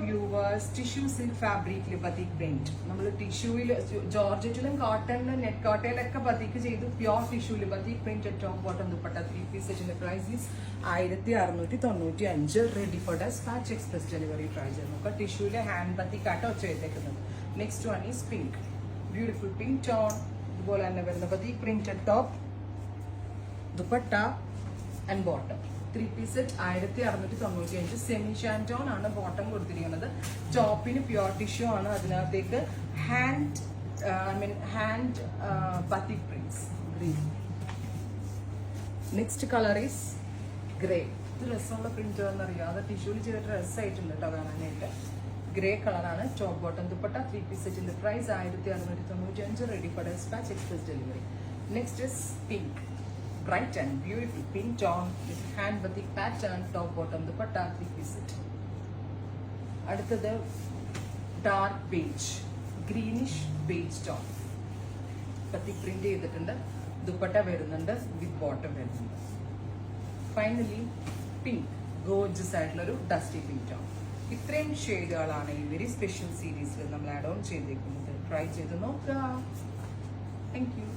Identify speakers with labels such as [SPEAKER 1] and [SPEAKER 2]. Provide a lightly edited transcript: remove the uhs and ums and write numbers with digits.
[SPEAKER 1] viewers tissue silk ഫാബ്രിക്കിൽ ബതിക് print നമ്മൾ ടിഷ്യൂവിൽ ജോർജറ്റിലും കോട്ടണിലും net കോട്ടയിലൊക്കെ ബതിക്ക് ചെയ്തു പ്യോർ ടിഷ്യൂവിൽ batik print top bottom dupatta 3 piece സെറ്റിന്റെ price is 1695 ready for dispatch express delivery price നോക്കാം ടിഷ്യൂവിലെ ഹാൻഡ് ബതിക് ആട്ടോ ചെയ്തേക്കുന്നത് next one is pink beautiful pink tone ഇതുപോലെ തന്നെ വരുന്ന batik print top dupatta and bottom 3 piece set 1695 semi shantoon ആണ് bottom കൊടുത്തിരിക്കുന്നത് ടോപ്പിന് പ്യോർ ടിഷ്യൂ ആണ് അതിനകത്തേക്ക് hand batik prints green next colour is grey ഇത് രസമുള്ള പ്രിന്റ് എന്നറിയാം അത് ടിഷ്യൂവിൽ ചെയ്തിട്ട് രസമായിട്ടുണ്ട് കേട്ടോ കാണാനായിട്ട് ഗ്രേ കളറാണ് ടോപ്പ് ബോട്ടം ദുപ്പട്ട 3 പീസ് സെറ്റിന്റെ price 1695 ready for dispatch express delivery next is pink bright and beautiful pink tone with hand batik pattern top bottom dupatta 3 piece set അടുത്തത് dark beige greenish beige tone batik print ചെയ്തിട്ടുണ്ട് ദുപ്പട്ട വരുന്നുണ്ട് വിത്ത് bottom വരുന്നുണ്ട് finally pink Gorges ആയിട്ടുള്ള ഒരു dusty pink tone ഇത്രയും ഷെയ്ഡുകളാണ് ഈ very special സീരീസിൽ നമ്മൾ ആഡ് ഓൺ ചെയ്തേക്കുന്നത് ട്രൈ ചെയ്ത് നോക്കുക താങ്ക് യു